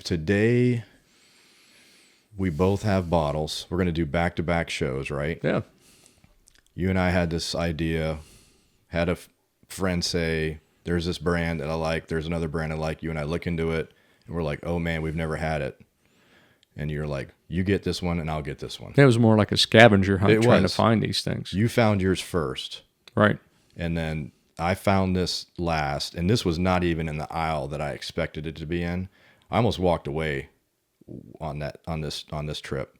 today we both have bottles. We're going to do back-to-back shows, right? Yeah. You and I had this idea, had a friend say, there's this brand that I like, there's another brand I like. You and I look into it, and we're like, oh man, we've never had it. And you're like, you get this one, and I'll get this one. It was more like a scavenger hunt trying to find these things. You found yours first. Right. And then I found this last, and this was not even in the aisle that I expected it to be in. I almost walked away on this trip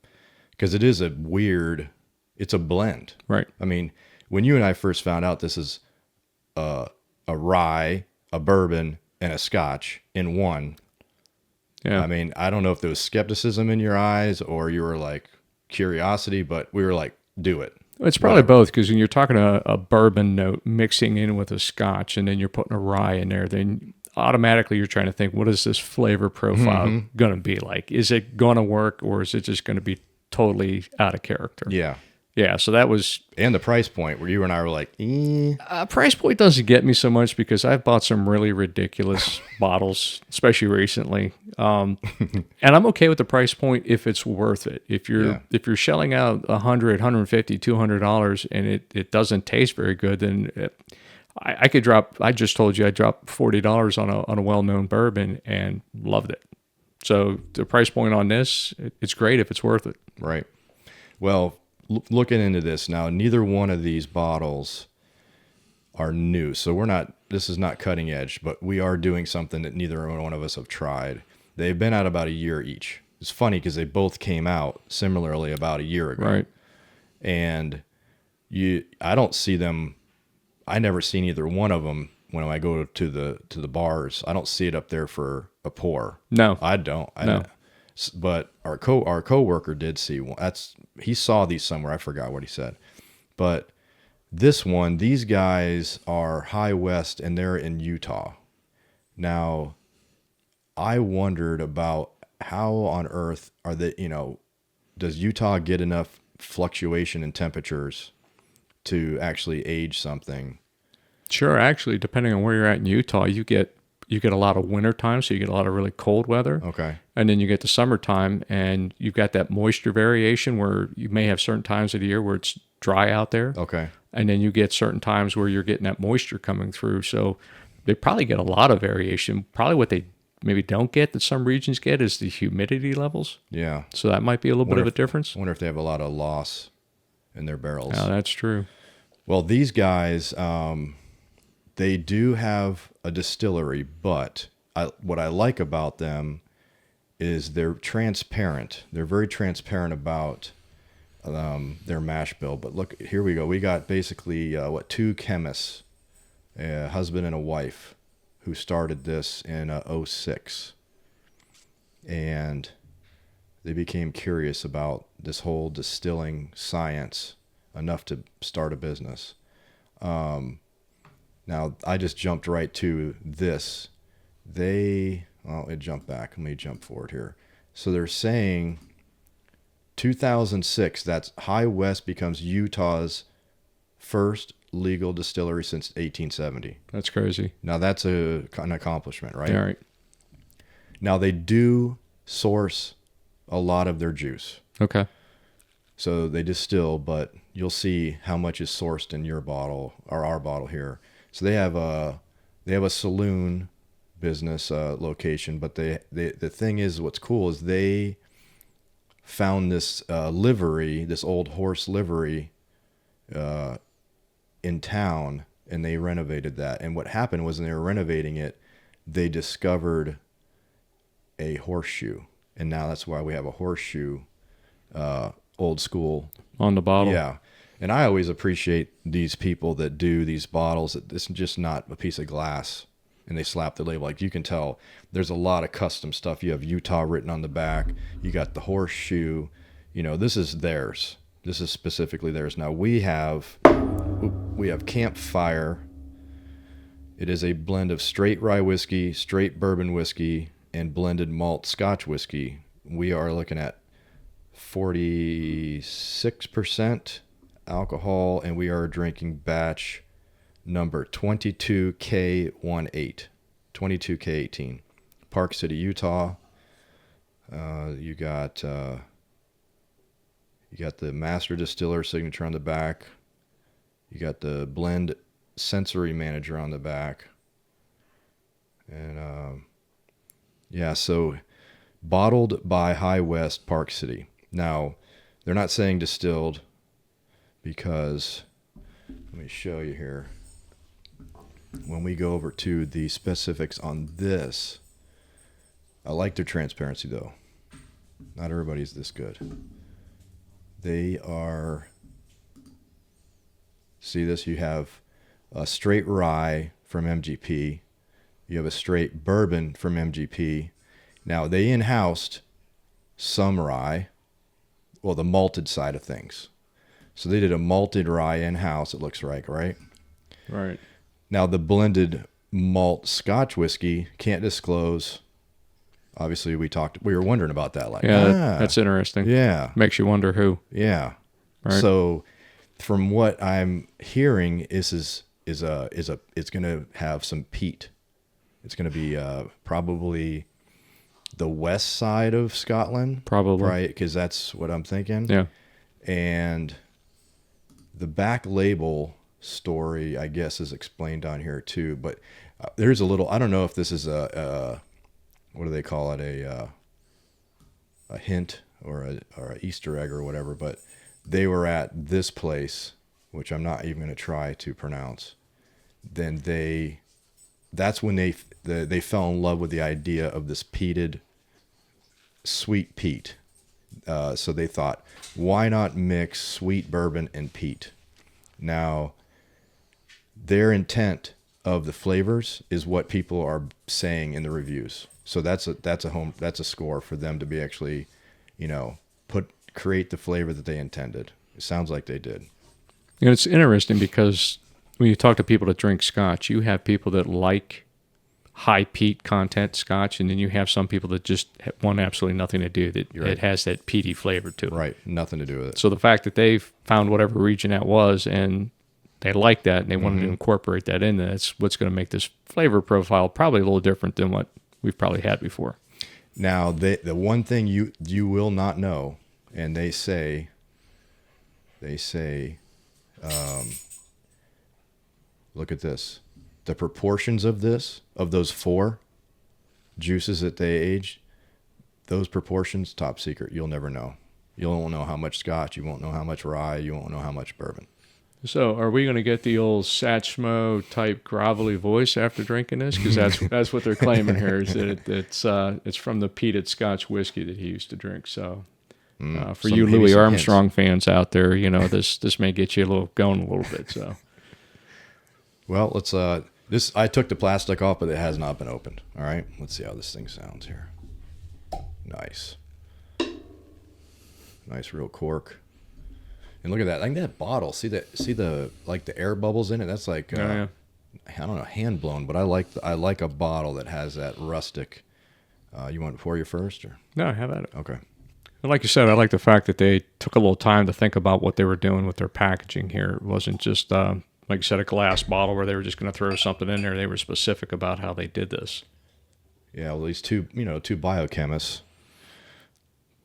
because it is it's a blend. Right. I mean, when you and I first found out this is a rye, a bourbon, and a Scotch in one. Yeah. I mean, I don't know if there was skepticism in your eyes or you were like curiosity, but we were like, do it. It's probably both, because when you're talking a bourbon note mixing in with a Scotch and then you're putting a rye in there, then automatically you're trying to think, what is this flavor profile going to be like? Is it going to work, or is it just going to be totally out of character? Yeah. Yeah, so that was... And the price point where you and I were like, price point doesn't get me so much because I've bought some really ridiculous bottles, especially recently. And I'm okay with the price point if it's worth it. If you're shelling out $100, $150, $200 and it doesn't taste very good, then I could drop... I just told you I dropped $40 on a well-known bourbon and loved it. So the price point on this, it's great if it's worth it. Right. Well... Looking into this now, neither one of these bottles are new. So this is not cutting edge, but we are doing something that neither one of us have tried. They've been out about a year each. It's funny because they both came out similarly about a year ago. Right. And I don't see them. I never seen either one of them when I go to the bars. I don't see it up there for a pour. No. I don't. No. But our coworker did see one. He saw these somewhere. I forgot what he said. But this one, these guys are High West and they're in Utah. Now, I wondered about how on earth are they, does Utah get enough fluctuation in temperatures to actually age something? Sure. Actually, depending on where you're at in Utah, you get a lot of winter time, so you get a lot of really cold weather. Okay. And then you get the summertime, and you've got that moisture variation where you may have certain times of the year where it's dry out there. Okay. And then you get certain times where you're getting that moisture coming through. So they probably get a lot of variation. Probably what they maybe don't get that some regions get is the humidity levels. Yeah. So that might be a little bit of a difference. I wonder if they have a lot of loss in their barrels. Oh, that's true. Well, these guys... they do have a distillery, but what I like about them is they're transparent. They're very transparent about their mash bill. But look, here we go. We got basically, two chemists, a husband and a wife, who started this in 2006. And they became curious about this whole distilling science enough to start a business. Now, I just jumped right to this. It jumped back. Let me jump forward here. So they're saying 2006, that's High West becomes Utah's first legal distillery since 1870. That's crazy. Now, that's an accomplishment, right? All right. Now, they do source a lot of their juice. Okay. So they distill, but you'll see how much is sourced in your bottle or our bottle here. So they have a saloon business location, but the thing is, what's cool is they found this livery, this old horse livery, in town, and they renovated that. And what happened was, when they were renovating it, they discovered a horseshoe, and now that's why we have a horseshoe, old school on the bottle. Yeah. And I always appreciate these people that do these bottles. It's just not a piece of glass and they slap the label. Like, you can tell there's a lot of custom stuff. You have Utah written on the back. You got the horseshoe. This is theirs. This is specifically theirs. Now we have Campfire. It is a blend of straight rye whiskey, straight bourbon whiskey, and blended malt Scotch whiskey. We are looking at 46% alcohol, and we are drinking batch number 22K18, 22K18, Park City, Utah. You got the master distiller signature on the back. You got the blend sensory manager on the back. And yeah, so bottled by High West Park City. Now, they're not saying distilled because, let me show you here. When we go over to the specifics on this, I like their transparency though. Not everybody's this good. They are, see this? You have a straight rye from MGP. You have a straight bourbon from MGP. Now, they in-housed some rye, well, the malted side of things. So they did a malted rye in-house, it looks like, right? Right. Now, the blended malt Scotch whiskey can't disclose. Obviously, we were wondering about that. Like, yeah, that's interesting. Yeah. Makes you wonder who. Yeah. Right. So, from what I'm hearing, it's going to have some peat. It's going to be probably the west side of Scotland. Probably. Right, because that's what I'm thinking. Yeah. And the back label story, I guess, is explained on here too. But there's a little, I don't know if this is a what do they call it, a hint or a Easter egg or whatever, but they were at this place, which I'm not even going to try to pronounce. Then that's when they fell in love with the idea of this peated sweet peat. So they thought, why not mix sweet bourbon and peat? Now, their intent of the flavors is what people are saying in the reviews. So that's a score for them to be actually, create the flavor that they intended. It sounds like they did. And it's interesting because when you talk to people that drink Scotch, you have people that like high peat content Scotch, and then you have some people that just want absolutely nothing to do that Right. it has that peaty flavor to it. Right, nothing to do with it. So the fact that they found whatever region that was and they like that and they wanted to incorporate that in, that's what's going to make this flavor profile probably a little different than what we've probably had before. Now, the one thing you will not know, and they say, look at this. The proportions of those 4 juices that they aged, those proportions, top secret. You'll never know. You won't know how much Scotch. You won't know how much rye. You won't know how much bourbon. So are we going to get the old Satchmo type grovelly voice after drinking this? Because that's what they're claiming here, is that it's from the peated Scotch whiskey that he used to drink. So for you Louis Armstrong fans out there, this may get you going a little bit. So, well, let's this. I took the plastic off, but it has not been opened. All right, let's see how this thing sounds here. Nice real cork. And look at that! Like that bottle. See the air bubbles in it. That's like yeah. I don't know, hand blown. But I like a bottle that has that rustic. You want to pour you first, or No, have at it. okay? And like you said, I like the fact that they took a little time to think about what they were doing with their packaging here. It wasn't just, like you said, a glass bottle where they were just going to throw something in there. They were specific about how they did this. Yeah, well, these two biochemists,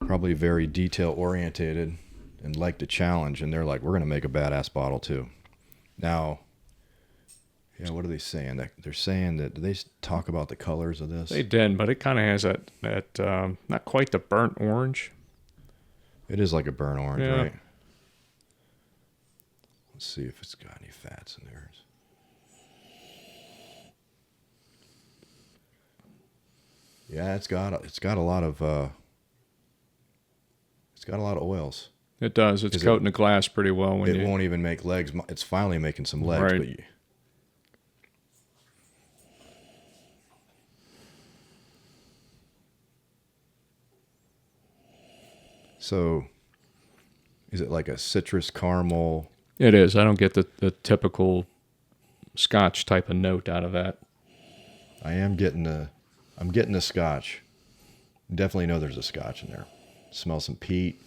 probably very detail orientated and like to challenge, and they're like, we're going to make a badass bottle too. Now, what are they saying? They're saying that, do they talk about the colors of this? They did, but it kind of has that not quite the burnt orange. It is like a burnt orange, Yeah. right? Let's see if it's got any fats in there. Yeah, it's got a lot of oils. It does. It's coating the glass pretty well. It won't even make legs. It's finally making some legs. Right. But so, is it like a citrus caramel? It is. I don't get the typical Scotch type of note out of that. I'm getting the Scotch. Definitely know there's a Scotch in there. Smell some peat.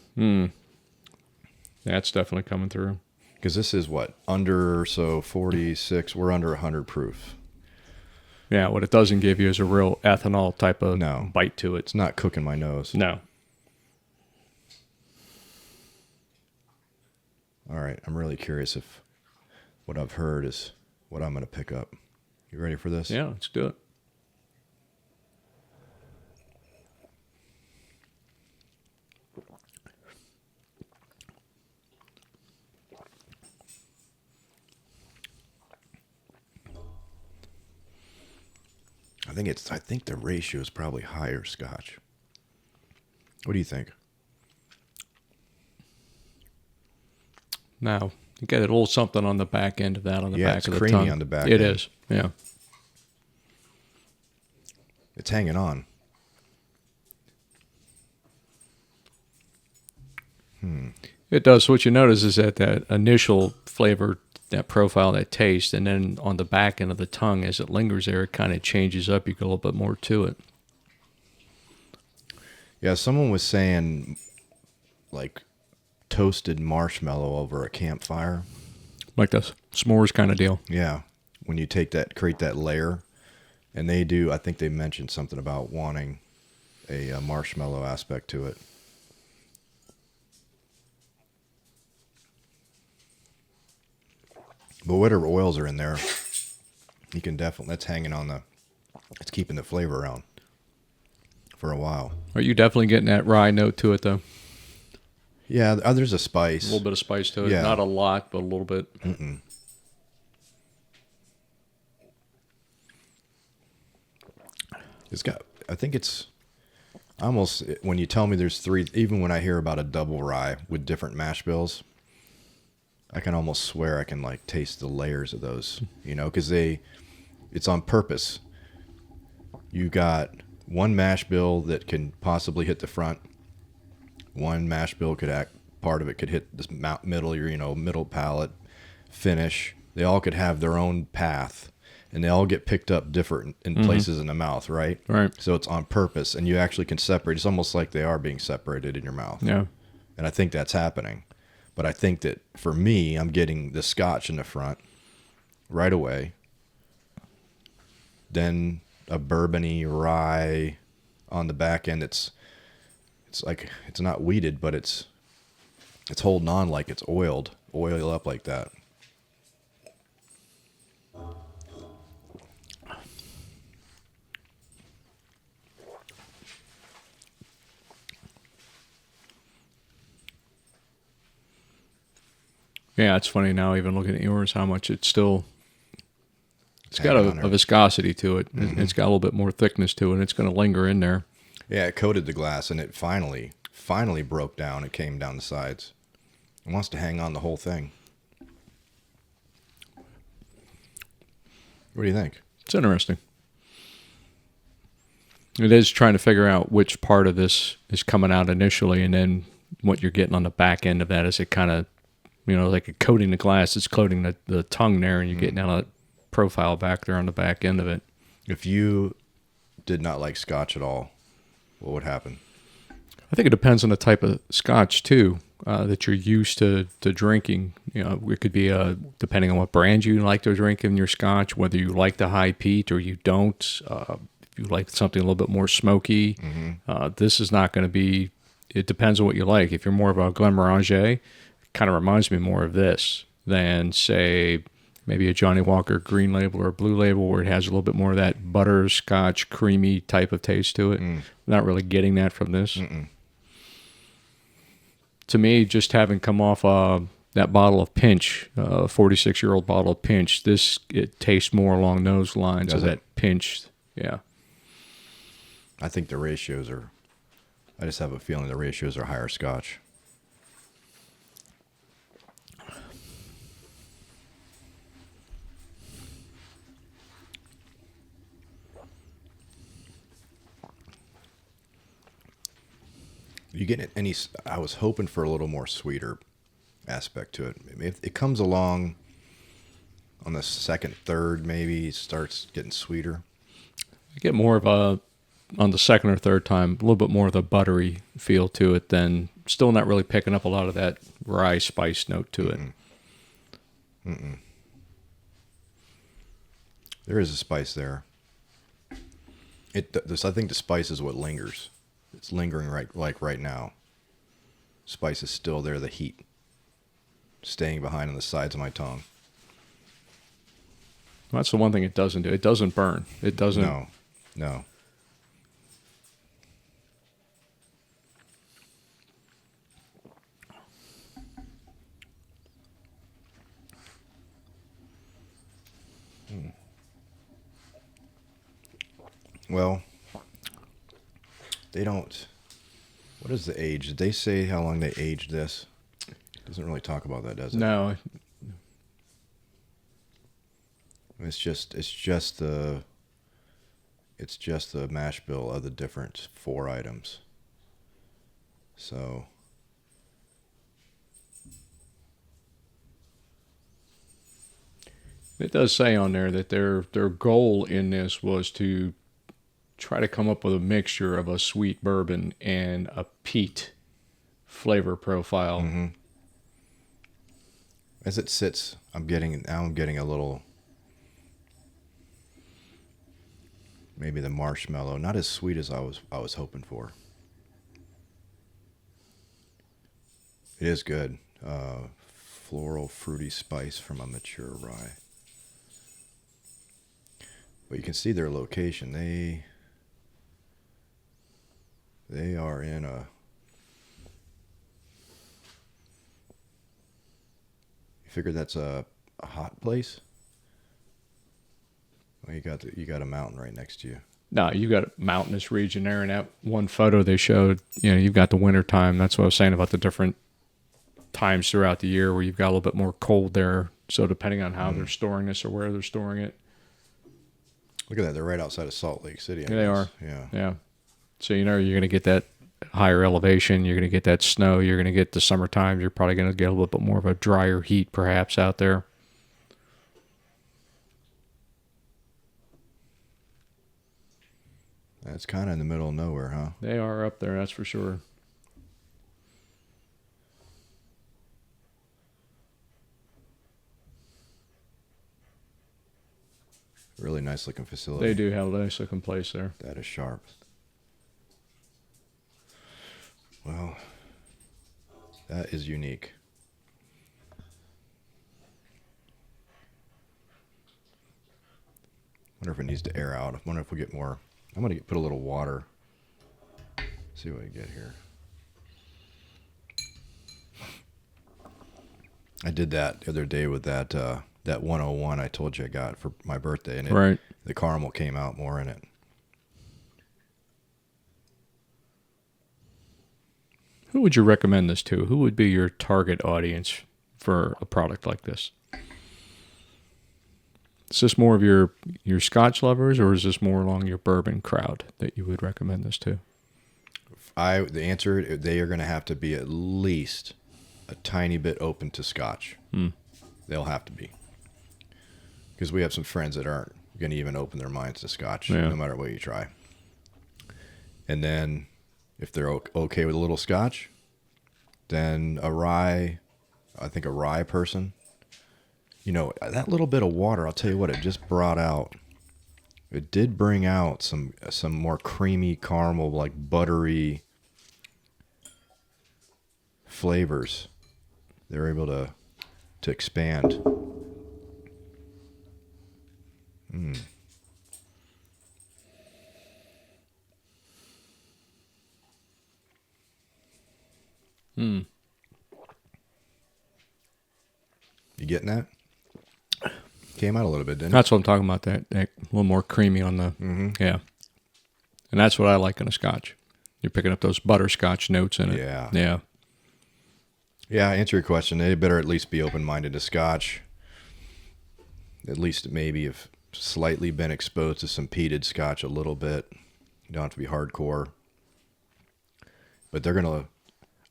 That's definitely coming through. Because this is what, 46, we're under 100 proof. Yeah, what it doesn't give you is a real ethanol type of bite to it. It's not cooking my nose. No. All right, I'm really curious if what I've heard is what I'm going to pick up. You ready for this? Yeah, let's do it. I think the ratio is probably higher Scotch. What do you think? Now, you get a little something on the back end of that, on the back of the tongue. It's creamy on the back end. It end. is, yeah. It's hanging on. It does. What you notice is that initial flavor, that profile, that taste, and then on the back end of the tongue, as it lingers there, it kind of changes up. You get a little bit more to it. Yeah, someone was saying like toasted marshmallow over a campfire. Like the s'mores kind of deal. Yeah, when you create that layer, and I think they mentioned something about wanting a marshmallow aspect to it. But whatever oils are in there, you can definitely, it's keeping the flavor around for a while. Are you definitely getting that rye note to it, though? Yeah, there's a spice. A little bit of spice to it. Yeah. Not a lot, but a little bit. I think it's almost, when you tell me there's three, even when I hear about a double rye with different mash bills, I can almost swear I can like taste the layers of those, because it's on purpose. You got one mash bill that can possibly hit the front. One mash bill part of it could hit this middle, middle palate, finish. They all could have their own path, and they all get picked up different in places in the mouth, right? Right. So it's on purpose, and you actually can separate. It's almost like they are being separated in your mouth. Yeah. And I think that's happening. But I think that for me, I'm getting the Scotch in the front right away. Then a bourbony rye on the back end. It's like, it's not wheated, but it's holding on like it's oil up like that. Yeah, it's funny now, even looking at yours, how much it's got Hanging on a there. viscosity to it. It's got a little bit more thickness to it, and it's going to linger in there. Yeah, it coated the glass, and it finally broke down. It came down the sides. It wants to hang on the whole thing. What do you think? It's interesting. It is trying to figure out which part of this is coming out initially, and then what you're getting on the back end of that is it kind of, like coating the glass, it's coating the tongue there, and you're getting down a profile back there on the back end of it. If you did not like Scotch at all, what would happen? I think it depends on the type of Scotch too that you're used to drinking. It could be depending on what brand you like to drink in your Scotch, whether you like the high peat or you don't. If you like something a little bit more smoky, this is not going to be. It depends on what you like. If you're more of a Glenmorangie, it kind of reminds me more of this than say maybe a Johnny Walker Green Label or a Blue Label, where it has a little bit more of that butterscotch, creamy type of taste to it. Not really getting that from this. To me, just having come off that bottle of Pinch, 46-year-old bottle of Pinch, it tastes more along those lines of that Pinch. Yeah. I think the ratios are. I just have a feeling the ratios are higher Scotch. You get any? I was hoping for a little more sweeter aspect to it. If it comes along on the second, third, maybe it starts getting sweeter. I get more of on the second or third time, a little bit more of the buttery feel to it than, still not really picking up a lot of that rye spice note to it. There is a spice there. I think the spice is what lingers. It's lingering right now. Spice is still there, the heat staying behind on the sides of my tongue. That's the one thing it doesn't do. It doesn't burn. It doesn't. No. Well, they don't. What is the age? Did they say how long they aged this? It doesn't really talk about that, does it? No. It's just the mash bill of the different 4 items. So It does say on there that their goal in this was to try to come up with a mixture of a sweet bourbon and a peat flavor profile. Mm-hmm. As it sits, I'm getting a little, maybe the marshmallow, not as sweet as I was hoping for. It is good. Floral, fruity spice from a mature rye. But you can see their location. They are in a. You figure that's a hot place? Well, you got a mountain right next to you. No, you got a mountainous region there, and that one photo they showed, you've got the winter time. That's what I was saying about the different times throughout the year where you've got a little bit more cold there. So depending on how they're storing this or where they're storing it. Look at that. They're right outside of Salt Lake City. They are. Yeah. So, you're going to get that higher elevation. You're going to get that snow. You're going to get the summertime. You're probably going to get a little bit more of a drier heat perhaps out there. That's kind of in the middle of nowhere, huh? They are up there, that's for sure. Really nice looking facility. They do have a nice looking place there. That is sharp. Well, that is unique. Wonder if it needs to air out. I wonder if we get more. I'm gonna put a little water. See what we get here. I did that the other day with that 101 I told you I got for my birthday, and Right. The caramel came out more in it. Who would you recommend this to? Who would be your target audience for a product like this? Is this more of your Scotch lovers, or is this more along your bourbon crowd that you would recommend this to? The answer, they are going to have to be at least a tiny bit open to Scotch. They'll have to be. Because we have some friends that aren't going to even open their minds to Scotch, no matter what you try. And then, if they're okay with a little Scotch, then a rye person, that little bit of water, I'll tell you what, it just brought out. It did bring out some more creamy caramel, like buttery flavors. They're able to expand. You getting that? Came out a little bit, didn't it? That's what I'm talking about. That a little more creamy on the yeah, and that's what I like in a Scotch. You're picking up those butterscotch notes in it. Yeah. Answer your question. They better at least be open-minded to Scotch. At least maybe have slightly been exposed to some peated Scotch a little bit. You don't have to be hardcore. But they're gonna.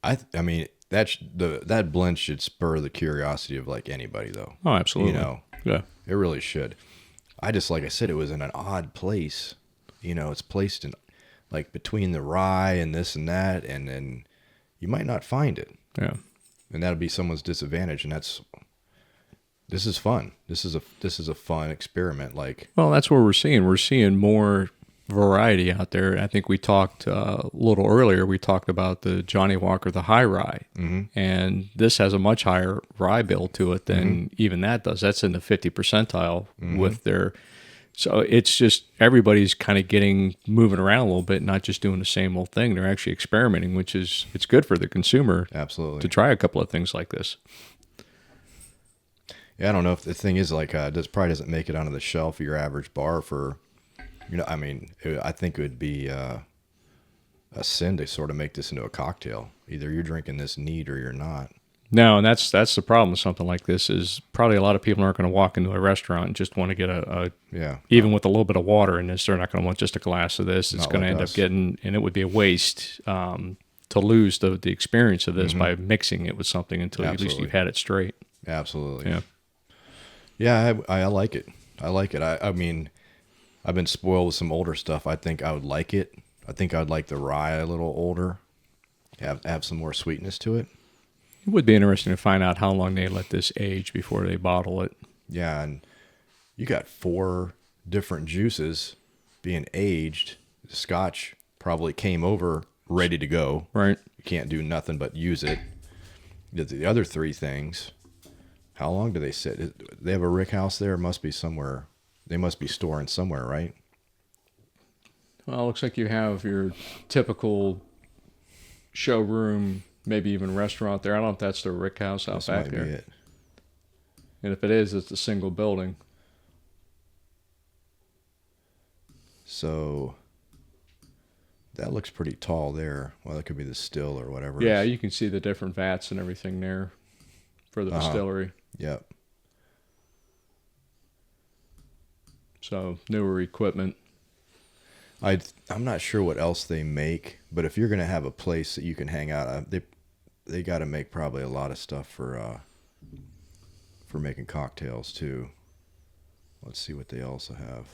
I mean that blend should spur the curiosity of like anybody though. Oh, absolutely. Yeah. It really should. I just, like I said, it was in an odd place. It's placed in like between the rye and this and that, and then you might not find it. Yeah. And that'll be someone's disadvantage, and this is fun. This is a fun experiment. Like, well, that's what we're seeing. We're seeing more variety out there. I think we talked a little earlier, we talked about the Johnny Walker, the high rye. And this has a much higher rye bill to it than even that does. That's in the 50 percentile with their... So it's just everybody's kind of moving around a little bit, not just doing the same old thing. They're actually experimenting, which is it's good for the consumer. Absolutely. To try a couple of things like this. Yeah, I don't know if the thing is like this probably doesn't make it onto the shelf of your average bar for, I mean, I think it would be a sin to sort of make this into a cocktail. Either you're drinking this neat or you're not. No, and that's the problem with something like this is probably a lot of people aren't going to walk into a restaurant and just want to get even with a little bit of water in this, they're not going to want just a glass of this. It's going to end up getting, and it would be a waste to lose the experience of this by mixing it with something until at least you've had it straight. Absolutely. Yeah. Yeah, I like it. I like it. I mean, I've been spoiled with some older stuff. I think I would like it. I think I'd like the rye a little older, have some more sweetness to it. It would be interesting to find out how long they let this age before they bottle it. Yeah, and you got 4 different juices being aged. Scotch probably came over ready to go. Right. You can't do nothing but use it. The other 3 things, how long do they sit? They have a rick house there. It must be somewhere. They must be storing somewhere, right? Well, it looks like you have your typical showroom, maybe even restaurant there. I don't know if that's the rick house out back there. It. And if it is, it's a single building. So that looks pretty tall there. Well, that could be the still or whatever. Yeah, you can see the different vats and everything there for the distillery. Yep. So newer equipment. I'm not sure what else they make, but if you're going to have a place that you can hang out, they got to make probably a lot of stuff for making cocktails too. Let's see what they also have.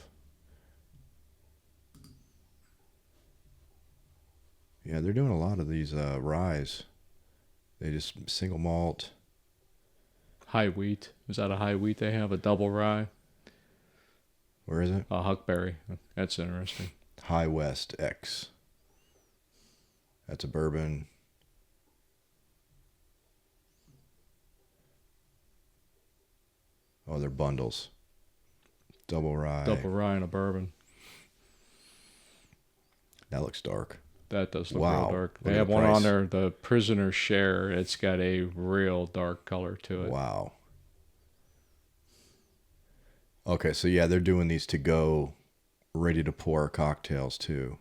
Yeah, they're doing a lot of these ryes. They just single malt. High wheat. Is that a high wheat they have? A double rye? Where is it? Huckberry. That's interesting. High West X. That's a bourbon. Oh, they're bundles. Double rye. Double rye and a bourbon. That looks dark. That does look real dark. They have one on there, the Prisoner Share. It's got a real dark color to it. Wow. Okay, so yeah, they're doing these to go, ready to pour cocktails too.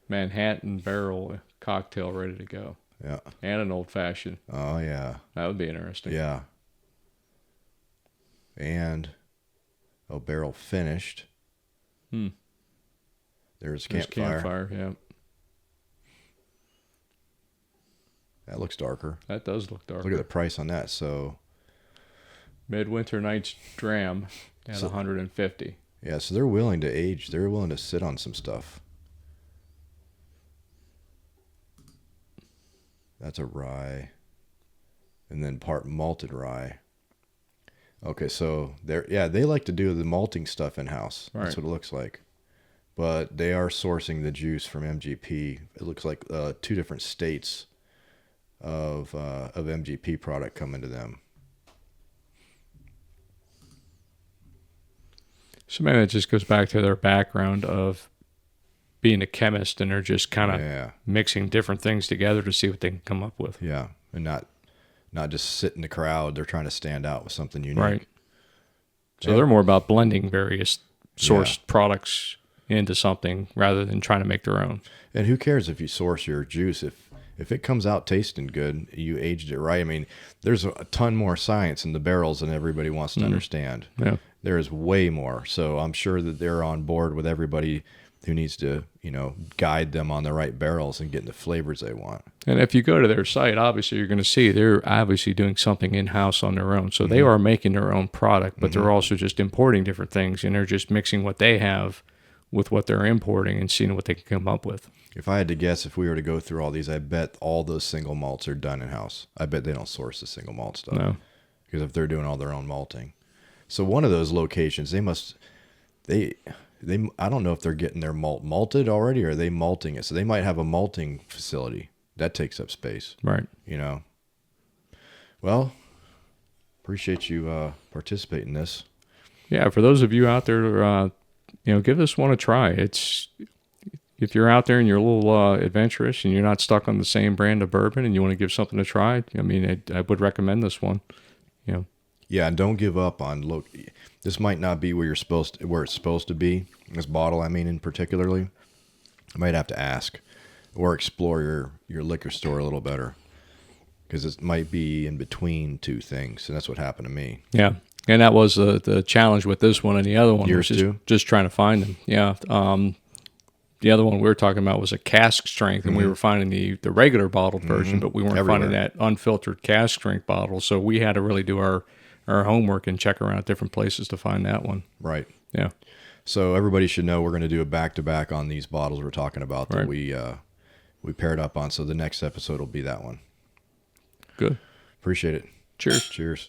Manhattan barrel cocktail ready to go. Yeah. And an old fashioned. Oh yeah. That would be interesting. Yeah. And barrel finished. There's Campfire. Yeah. That looks darker. That does look darker. Look at the price on that. So Midwinter Night's Dram at 150. Yeah, so they're willing to age. They're willing to sit on some stuff. That's a rye. And then part malted rye. Okay, so they like to do the malting stuff in-house. Right. That's what it looks like. But they are sourcing the juice from MGP. It looks like 2 different states of MGP product coming to them. So maybe it just goes back to their background of being a chemist, and they're just kind of mixing different things together to see what they can come up with. Yeah, and not just sit in the crowd. They're trying to stand out with something unique. Right. So they're more about blending various sourced products into something rather than trying to make their own. And who cares if you source your juice? If it comes out tasting good, you aged it right. I mean, there's a ton more science in the barrels than everybody wants to understand. Yeah. There is way more. So I'm sure that they're on board with everybody who needs to, guide them on the right barrels and getting the flavors they want. And if you go to their site, obviously you're going to see they're obviously doing something in-house on their own. So they are making their own product, but they're also just importing different things, and they're just mixing what they have with what they're importing and seeing what they can come up with. If I had to guess, if we were to go through all these, I bet all those single malts are done in-house. I bet they don't source the single malt stuff. No. Because if they're doing all their own malting. So one of those locations, they I don't know if they're getting their malt malted already or are they malting it. So they might have a malting facility that takes up space. Right. You know. Well, appreciate you participating in this. Yeah, for those of you out there, give this one a try. It's if you're out there and you're a little adventurous and you're not stuck on the same brand of bourbon and you want to give something a try, I mean, I would recommend this one. Yeah, and don't give up on look. This might not be where it's supposed to be. This bottle, I mean, in particularly, I might have to ask or explore your liquor store a little better because it might be in between two things, and that's what happened to me. Yeah, and that was the challenge with this one and the other one. Yours too? Just trying to find them. Yeah. The other one we were talking about was a cask strength, and we were finding the regular bottled version, but we weren't finding that unfiltered cask strength bottle. So we had to really do our homework and check around at different places to find that one. Right. Yeah. So everybody should know we're going to do a back-to-back on these bottles we're talking about that we paired up on. So the next episode will be that one. Good. Appreciate it. Cheers. Cheers.